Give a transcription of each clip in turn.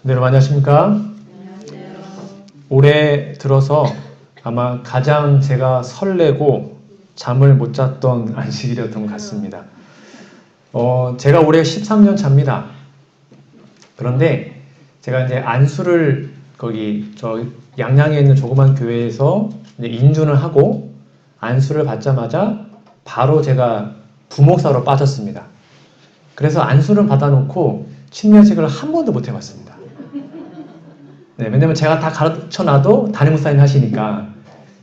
네, 여러분 안녕하십니까? 올해 들어서 아마 가장 제가 설레고 잠을 못 잤던 안식일이었던 것 같습니다. 제가 올해 13년 차입니다. 그런데 제가 이제 안수를 거기 저 양양에 있는 조그만 교회에서 이제 인준을 하고 안수를 받자마자 바로 제가 부목사로 빠졌습니다. 그래서 안수를 받아놓고 침례식을 한 번도 못 해봤습니다. 네, 왜냐면 제가 다 가르쳐놔도 담임 목사님 하시니까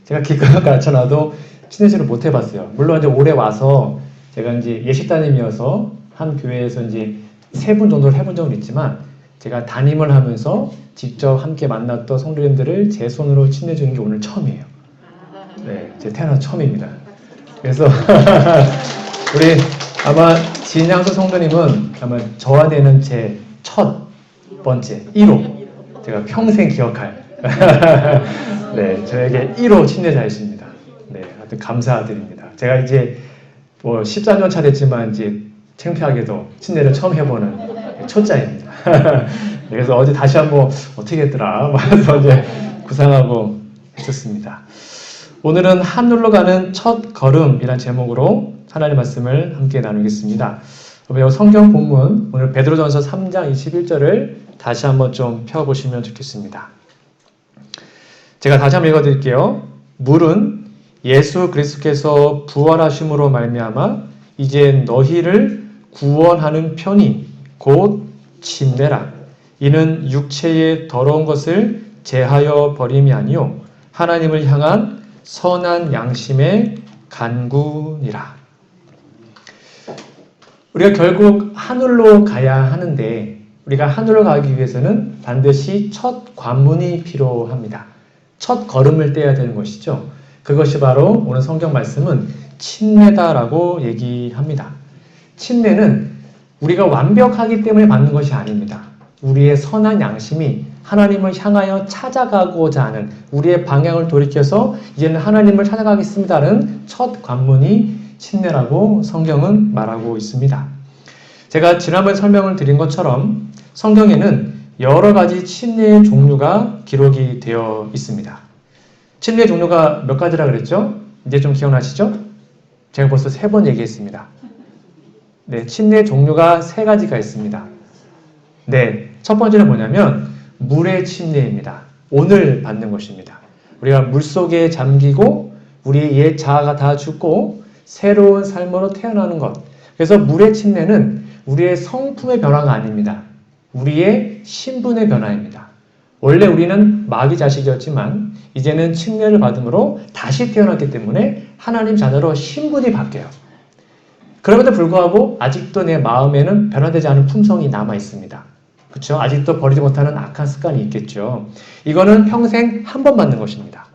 제가 기껏 가르쳐놔도 침례식을 못 해봤어요. 물론 이제 올해 와서 제가 이제 예식담임이어서 한 교회에서 이제 3분 정도를 해본 적은 있지만 제가 담임을 하면서 직접 함께 만났던 성도님들을 제 손으로 침례 주는 게 오늘 처음이에요. 네, 제 태어나서 처음입니다. 그래서 우리 아마 진양수 성도님은 아마 저한테는 제 첫 번째 1호 제가 평생 기억할 네, 저에게 1호 침례자이십니다. 네, 하여튼 감사드립니다. 제가 이제 뭐 14년 차 됐지만 이제 창피하게도 침례를 처음 해보는 초짜입니다. 그래서 어제 다시 한번 어떻게 했더라 말해서 이제 구상하고 있었습니다. 오늘은 하늘로 가는 첫 걸음이라는 제목으로 하나님의 말씀을 함께 나누겠습니다. 성경 본문 오늘 베드로전서 3장 21절을 다시 한번 좀 펴보시면 좋겠습니다. 제가 다시 한번 읽어드릴게요. 물은 예수 그리스도께서 부활하심으로 말미암아 이제 너희를 구원하는 편이 곧 침례라. 이는 육체의 더러운 것을 제하여 버림이 아니요 하나님을 향한 선한 양심의 간구니라. 우리가 결국 하늘로 가야 하는데 우리가 하늘로 가기 위해서는 반드시 첫 관문이 필요합니다. 첫 걸음을 떼야 되는 것이죠. 그것이 바로 오늘 성경 말씀은 침례다라고 얘기합니다. 침례는 우리가 완벽하기 때문에 받는 것이 아닙니다. 우리의 선한 양심이 하나님을 향하여 찾아가고자 하는 우리의 방향을 돌이켜서 이제는 하나님을 찾아가겠습니다는 첫 관문이 침례라고 성경은 말하고 있습니다. 제가 지난번에 설명을 드린 것처럼 성경에는 여러 가지 침례의 종류가 기록이 되어 있습니다. 침례의 종류가 몇 가지라 그랬죠? 이제 좀 기억나시죠? 제가 벌써 3번 얘기했습니다. 네, 침례의 종류가 3가지가 있습니다. 네, 첫 번째는 뭐냐면 물의 침례입니다. 오늘 받는 것입니다. 우리가 물속에 잠기고 우리의 옛 자아가 다 죽고 새로운 삶으로 태어나는 것. 그래서 물의 침례는 우리의 성품의 변화가 아닙니다. 우리의 신분의 변화입니다. 원래 우리는 마귀 자식이었지만 이제는 침례를 받음으로 다시 태어났기 때문에 하나님 자녀로 신분이 바뀌어요. 그럼에도 불구하고 아직도 내 마음에는 변화되지 않은 품성이 남아 있습니다. 그렇죠? 아직도 버리지 못하는 악한 습관이 있겠죠. 이거는 평생 한 번 받는 것입니다.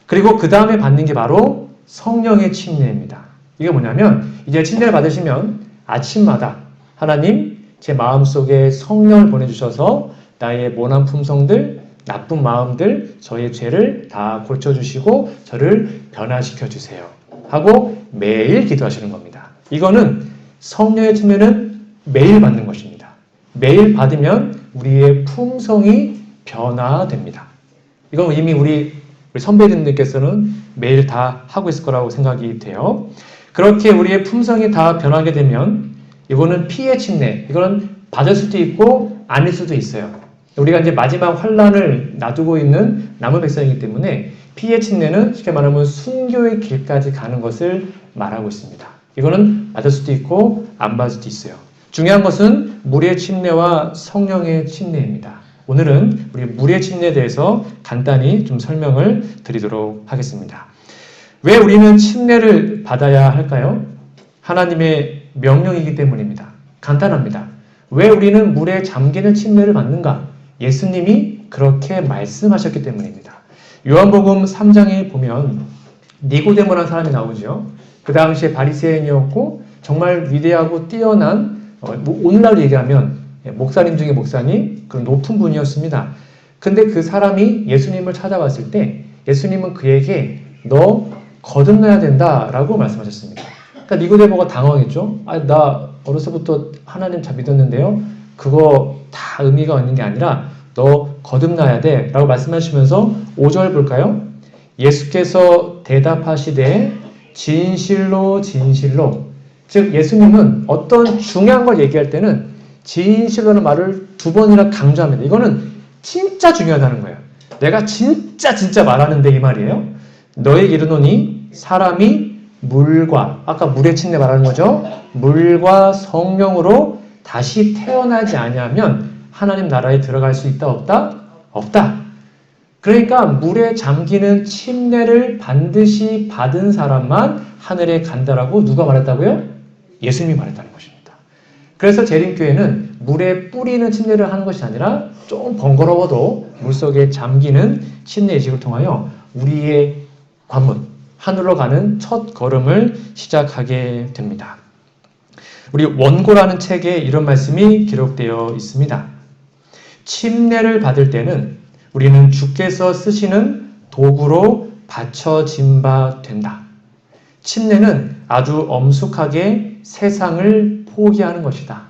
그리고 그 다음에 받는 게 바로 성령의 침례입니다. 이게 뭐냐면 이제 침례를 받으시면 아침마다 하나님 제 마음속에 성령을 보내주셔서 나의 모난 품성들, 나쁜 마음들, 저의 죄를 다 고쳐주시고 저를 변화시켜 주세요 하고 매일 기도하시는 겁니다. 이거는 성령의 침례는 매일 받는 것입니다. 매일 받으면 우리의 품성이 변화됩니다. 이건 이미 우리 선배님들께서는 매일 다 하고 있을 거라고 생각이 돼요. 그렇게 우리의 품성이 다 변하게 되면 이거는 피의 침례, 이거는 받을 수도 있고 아닐 수도 있어요. 우리가 이제 마지막 환란을 놔두고 있는 남은 백성이기 때문에 피의 침례는 쉽게 말하면 순교의 길까지 가는 것을 말하고 있습니다. 이거는 받을 수도 있고 안 받을 수도 있어요. 중요한 것은 물의 침례와 성령의 침례입니다. 오늘은 우리 물의 침례에 대해서 간단히 좀 설명을 드리도록 하겠습니다. 왜 우리는 침례를 받아야 할까요? 하나님의 명령이기 때문입니다. 간단합니다. 왜 우리는 물에 잠기는 침례를 받는가? 예수님이 그렇게 말씀하셨기 때문입니다. 요한복음 3장에 보면 니고데모라는 사람이 나오죠. 그 당시에 바리새인이었고 정말 위대하고 뛰어난 오늘날로 얘기하면 목사님 중에 목사님, 그런 높은 분이었습니다. 근데 그 사람이 예수님을 찾아왔을 때 예수님은 그에게 너 거듭나야 된다라고 말씀하셨습니다. 그러니까 니고데모가 당황했죠. 나 어렸을 때부터 하나님 잘 믿었는데요. 그거 다 의미가 있는 게 아니라 너 거듭나야 돼 라고 말씀하시면서 5절 볼까요? 예수께서 대답하시되 진실로 진실로, 즉 예수님은 어떤 중요한 걸 얘기할 때는 진실로는 말을 2번이나 강조합니다. 이거는 진짜 중요하다는 거예요. 내가 진짜 말하는데 이 말이에요. 너에게 이르노니 사람이 물과, 아까 물의 침례 말하는 거죠. 물과 성령으로 다시 태어나지 아니하면 하나님 나라에 들어갈 수 있다 없다? 없다. 그러니까 물에 잠기는 침례를 반드시 받은 사람만 하늘에 간다라고 누가 말했다고요? 예수님이 말했다는 것입니다. 그래서 재림교회는 물에 뿌리는 침례를 하는 것이 아니라 좀 번거로워도 물속에 잠기는 침례의식을 통하여 우리의 관문, 하늘로 가는 첫 걸음을 시작하게 됩니다. 우리 원고라는 책에 이런 말씀이 기록되어 있습니다. 침례를 받을 때는 우리는 주께서 쓰시는 도구로 받쳐진 바 된다. 침례는 아주 엄숙하게 세상을 포기하는 것이다.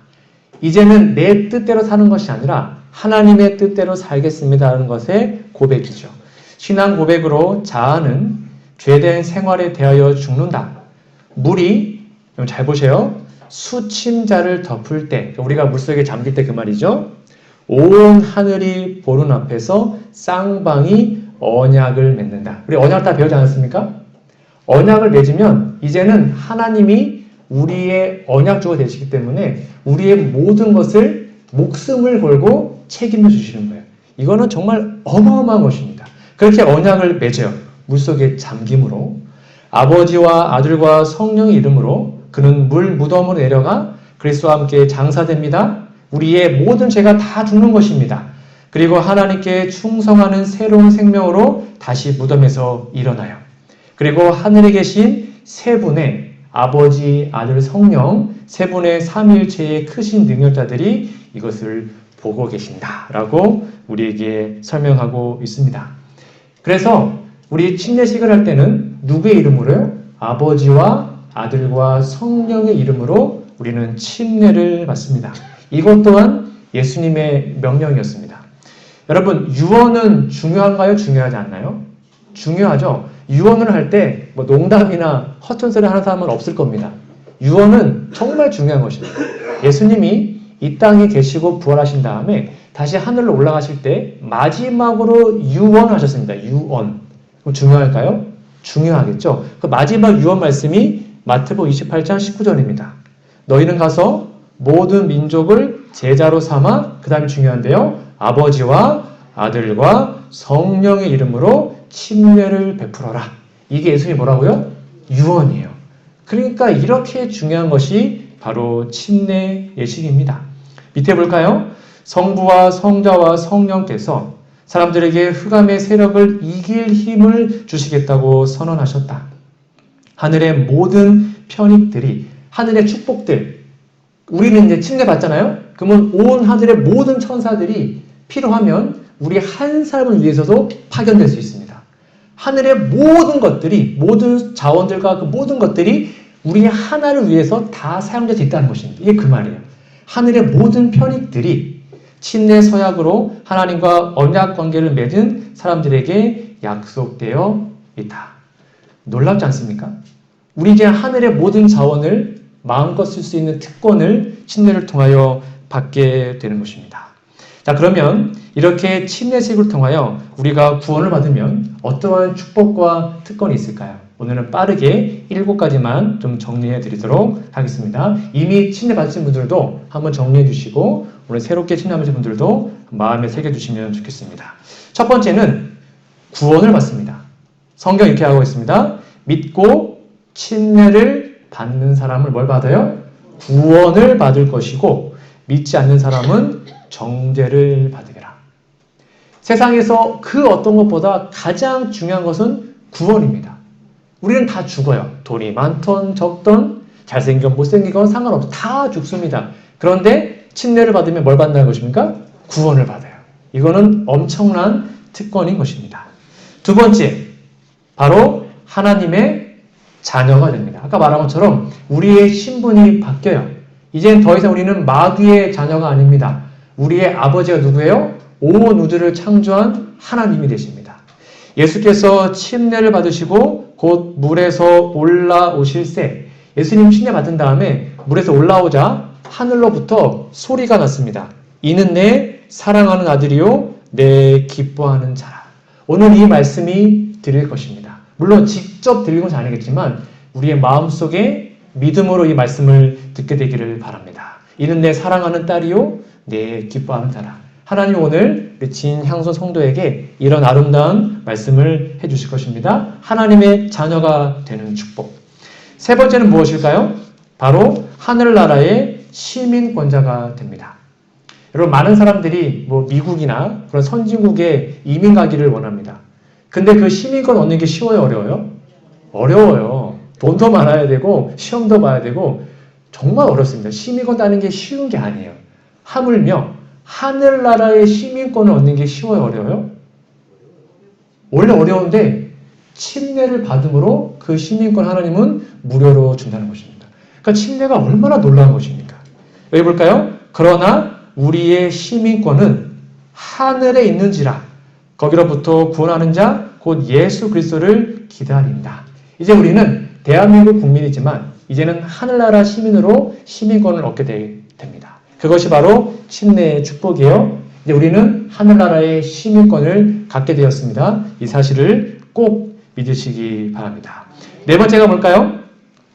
이제는 내 뜻대로 사는 것이 아니라 하나님의 뜻대로 살겠습니다라는 것의 고백이죠. 신앙 고백으로 자아는 죄된 생활에 대하여 죽는다. 물이, 잘 보세요. 수침자를 덮을 때, 우리가 물속에 잠길 때 그 말이죠. 온 하늘이 보는 앞에서 쌍방이 언약을 맺는다. 우리 언약을 다 배우지 않았습니까? 언약을 맺으면 이제는 하나님이 우리의 언약주가 되시기 때문에 우리의 모든 것을 목숨을 걸고 책임져 주시는 거예요. 이거는 정말 어마어마한 것입니다. 그렇게 언약을 맺어요. 물속에 잠김으로. 아버지와 아들과 성령의 이름으로 그는 물 무덤으로 내려가 그리스도와 함께 장사됩니다. 우리의 모든 죄가 다 죽는 것입니다. 그리고 하나님께 충성하는 새로운 생명으로 다시 무덤에서 일어나요. 그리고 하늘에 계신 세 분의 아버지, 아들, 성령, 세 분의 삼위일체의 크신 능력자들이 이것을 보고 계신다라고 우리에게 설명하고 있습니다. 그래서 우리 침례식을 할 때는 누구의 이름으로요? 아버지와 아들과 성령의 이름으로 우리는 침례를 받습니다. 이것 또한 예수님의 명령이었습니다. 여러분, 유언은 중요한가요? 중요하지 않나요? 중요하죠. 유언을 할 때 뭐 농담이나 허튼 소리 하는 사람은 없을 겁니다. 유언은 정말 중요한 것입니다. 예수님이 이 땅에 계시고 부활하신 다음에 다시 하늘로 올라가실 때 마지막으로 유언하셨습니다. 유언. 그럼 중요할까요? 중요하겠죠. 그 마지막 유언 말씀이 마태복음 28장 19절입니다. 너희는 가서 모든 민족을 제자로 삼아, 그 다음에 중요한데요. 아버지와 아들과 성령의 이름으로 침례를 베풀어라. 이게 예수님이 뭐라고요? 유언이에요. 그러니까 이렇게 중요한 것이 바로 침례 예식입니다. 밑에 볼까요? 성부와 성자와 성령께서 사람들에게 흑암의 세력을 이길 힘을 주시겠다고 선언하셨다. 하늘의 모든 편익들이, 하늘의 축복들, 우리는 이제 침례 받잖아요? 그러면 온 하늘의 모든 천사들이 필요하면 우리 한 사람을 위해서도 파견될 수 있습니다. 하늘의 모든 것들이, 모든 자원들과 그 모든 것들이 우리 하나를 위해서 다 사용될 수 있다는 것입니다. 이게 그 말이에요. 하늘의 모든 편익들이 침례 서약으로 하나님과 언약 관계를 맺은 사람들에게 약속되어 있다. 놀랍지 않습니까? 우리 이제 하늘의 모든 자원을 마음껏 쓸 수 있는 특권을 침례를 통하여 받게 되는 것입니다. 자, 그러면 이렇게 침례식을 통하여 우리가 구원을 받으면 어떠한 축복과 특권이 있을까요? 오늘은 빠르게 7가지만 좀 정리해 드리도록 하겠습니다. 이미 침례 받으신 분들도 한번 정리해 주시고 오늘 새롭게 침례받으신 분들도 마음에 새겨 주시면 좋겠습니다. 첫 번째는 구원을 받습니다. 성경 이렇게 하고 있습니다. 믿고 침례를 받는 사람을 뭘 받아요? 구원을 받을 것이고 믿지 않는 사람은 정죄를 받으리라. 세상에서 그 어떤 것보다 가장 중요한 것은 구원입니다. 우리는 다 죽어요. 돈이 많던 적던 잘생긴 못생기건 상관없어. 다 죽습니다. 그런데 침례를 받으면 뭘 받는 것입니까? 구원을 받아요. 이거는 엄청난 특권인 것입니다. 두 번째, 바로 하나님의 자녀가 됩니다. 아까 말한 것처럼 우리의 신분이 바뀌어요. 이젠 더 이상 우리는 마귀의 자녀가 아닙니다. 우리의 아버지가 누구예요? 온 우주를 창조한 하나님이 되십니다. 예수께서 침례를 받으시고 곧 물에서 올라오실새 예수님 침례 받은 다음에 물에서 올라오자 하늘로부터 소리가 났습니다. 이는 내 사랑하는 아들이요 내 기뻐하는 자라. 오늘 이 말씀이 들릴 것입니다. 물론 직접 들리는 것은 아니겠지만 우리의 마음속에 믿음으로 이 말씀을 듣게 되기를 바랍니다. 이는 내 사랑하는 딸이요 내 기뻐하는 자라. 하나님 오늘 진향손 성도에게 이런 아름다운 말씀을 해주실 것입니다. 하나님의 자녀가 되는 축복. 세 번째는 무엇일까요? 바로 하늘나라의 시민권자가 됩니다. 여러분 많은 사람들이 미국이나 그런 선진국에 이민 가기를 원합니다. 근데 그 시민권 얻는 게 쉬워요, 어려워요? 어려워요. 돈도 많아야 되고 시험도 봐야 되고 정말 어렵습니다. 시민권 따는 게 쉬운 게 아니에요. 하물며 하늘나라의 시민권을 얻는 게 쉬워요, 어려워요? 원래 어려운데 침례를 받음으로 그 시민권 하나님은 무료로 준다는 것입니다. 그러니까 침례가 얼마나 놀라운 것입니까? 여기 볼까요? 그러나 우리의 시민권은 하늘에 있는지라 거기로부터 구원하는 자 곧 예수 그리스도를 기다린다. 이제 우리는 대한민국 국민이지만 이제는 하늘나라 시민으로 시민권을 얻게 됩니다. 그것이 바로 침례의 축복이에요. 이제 우리는 하늘나라의 시민권을 갖게 되었습니다. 이 사실을 꼭 믿으시기 바랍니다. 네 번째가 뭘까요?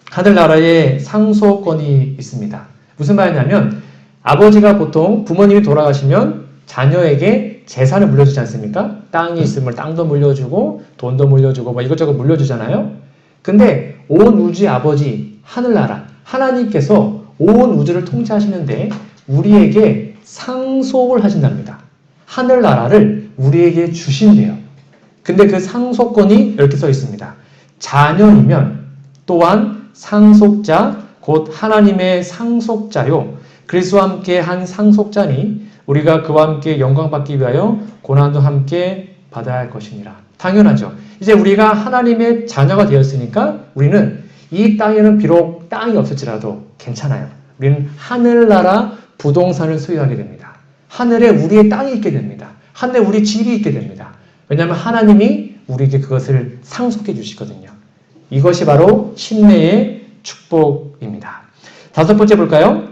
하늘나라에 상속권이 있습니다. 무슨 말이냐면 아버지가 보통 부모님이 돌아가시면 자녀에게 재산을 물려주지 않습니까? 땅이 있으면 땅도 물려주고 돈도 물려주고 이것저것 물려주잖아요. 근데 온 우주의 아버지 하늘나라 하나님께서 온 우주를 통치하시는데 우리에게 상속을 하신답니다. 하늘나라를 우리에게 주신대요. 근데 그 상속권이 이렇게 써 있습니다. 자녀이면 또한 상속자 곧 하나님의 상속자요 그리스도와 함께 한 상속자니 우리가 그와 함께 영광받기 위하여 고난도 함께 받아야 할 것이니라. 당연하죠. 이제 우리가 하나님의 자녀가 되었으니까 우리는 이 땅에는 비록 땅이 없을지라도 괜찮아요. 우리는 하늘나라 부동산을 소유하게 됩니다. 하늘에 우리의 땅이 있게 됩니다. 하늘에 우리 집이 있게 됩니다. 왜냐하면 하나님이 우리에게 그것을 상속해 주시거든요. 이것이 바로 침례의 축복입니다. 다섯 번째 볼까요?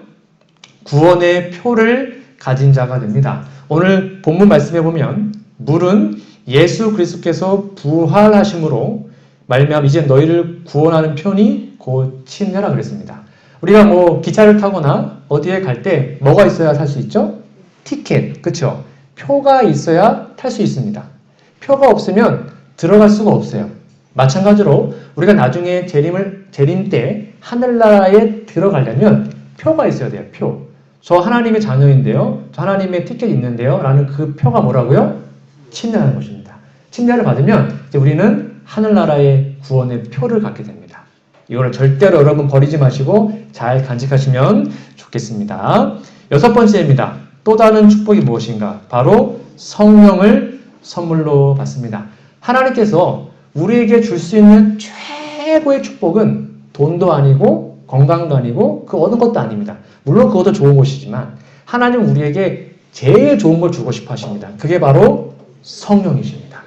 구원의 표를 가진 자가 됩니다. 오늘 본문 말씀에 보면 물은 예수 그리스도께서 부활하심으로 말미암아 이제 너희를 구원하는 편이 곧 침례라 그랬습니다. 우리가 기차를 타거나 어디에 갈 때 뭐가 있어야 탈 수 있죠? 티켓, 그렇죠? 표가 있어야 탈 수 있습니다. 표가 없으면 들어갈 수가 없어요. 마찬가지로 우리가 나중에 재림 때 하늘나라에 들어가려면 표가 있어야 돼요. 표. 저 하나님의 자녀인데요. 저 하나님의 티켓이 있는데요. 라는 그 표가 뭐라고요? 침례하는 것입니다. 침례를 받으면 이제 우리는 하늘나라의 구원의 표를 갖게 됩니다. 이거를 절대로 여러분 버리지 마시고 잘 간직하시면 좋겠습니다. 여섯 번째입니다. 또 다른 축복이 무엇인가? 바로 성령을 선물로 받습니다. 하나님께서 우리에게 줄 수 있는 최고의 축복은 돈도 아니고 건강도 아니고 그 어느 것도 아닙니다. 물론 그것도 좋은 것이지만 하나님은 우리에게 제일 좋은 걸 주고 싶어 하십니다. 그게 바로 성령이십니다.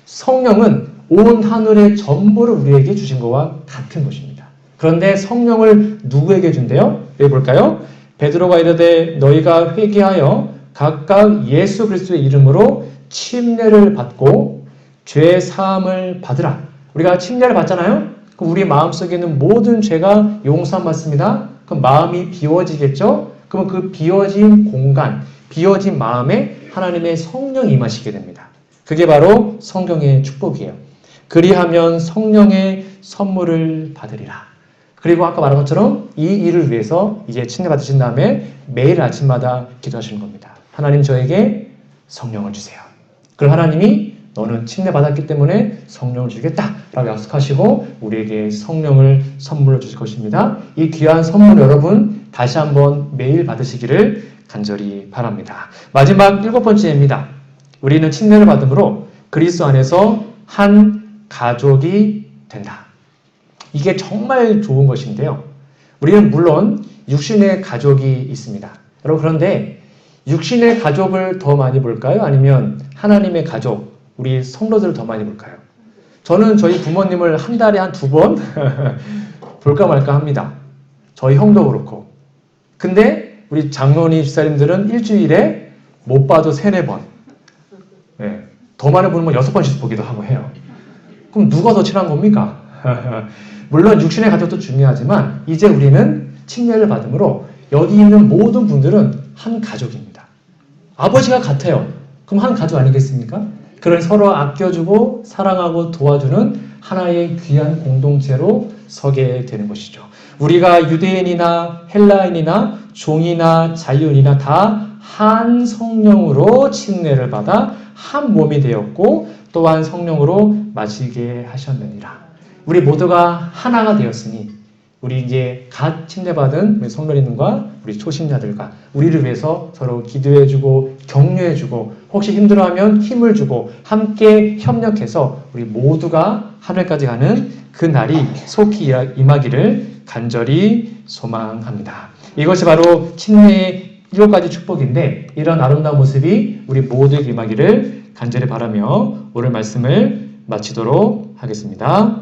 성령은 온 하늘의 전부를 우리에게 주신 것과 같은 것입니다. 그런데 성령을 누구에게 준대요? 여기 볼까요? 베드로가 이르되 너희가 회개하여 각각 예수 그리스도의 이름으로 침례를 받고 죄 사함을 받으라. 우리가 침례를 받잖아요? 그럼 우리 마음속에 있는 모든 죄가 용서함 받습니다. 그럼 마음이 비워지겠죠? 그러면 그 비워진 공간, 비워진 마음에 하나님의 성령이 임하시게 됩니다. 그게 바로 성령의 축복이에요. 그리하면 성령의 선물을 받으리라. 그리고 아까 말한 것처럼 이 일을 위해서 이제 침례 받으신 다음에 매일 아침마다 기도하시는 겁니다. 하나님 저에게 성령을 주세요. 그럼 하나님이 너는 침례 받았기 때문에 성령을 주겠다 라고 약속하시고 우리에게 성령을 선물로 주실 것입니다. 이 귀한 선물 여러분 다시 한번 매일 받으시기를 간절히 바랍니다. 마지막 일곱 번째입니다. 우리는 침례를 받음으로 그리스도 안에서 한 가족이 된다. 이게 정말 좋은 것인데요. 우리는 물론 육신의 가족이 있습니다. 여러분 그런데 육신의 가족을 더 많이 볼까요? 아니면 하나님의 가족, 우리 성도들을 더 많이 볼까요? 저는 저희 부모님을 한 달에 한 2번 볼까 말까 합니다. 저희 형도 그렇고. 근데 우리 장로님, 집사님들은 일주일에 못 봐도 3-4번. 네. 더 많은 분은 뭐 6번씩 보기도 하고 해요. 그럼 누가 더 친한 겁니까? 물론 육신의 가족도 중요하지만 이제 우리는 칭례를 받음으로 여기 있는 모든 분들은 한 가족입니다. 아버지가 같아요. 그럼 한 가족 아니겠습니까? 그런 서로 아껴주고 사랑하고 도와주는 하나의 귀한 공동체로 서게 되는 것이죠. 우리가 유대인이나 헬라인이나 종이나 자유인이나 다 한 성령으로 칭례를 받아 한 몸이 되었고 또한 성령으로 마시게 하셨느니라. 우리 모두가 하나가 되었으니 우리 이제 갓 칭례받은 우리 성도님과 우리 초신자들과 우리를 위해서 서로 기도해주고 격려해주고 혹시 힘들어하면 힘을 주고 함께 협력해서 우리 모두가 하늘까지 가는 그 날이 속히 임하기를 간절히 소망합니다. 이것이 바로 칭례의 7가지 축복인데 이런 아름다운 모습이 우리 모두에게 임하기를 간절히 바라며 오늘 말씀을 마치도록 하겠습니다.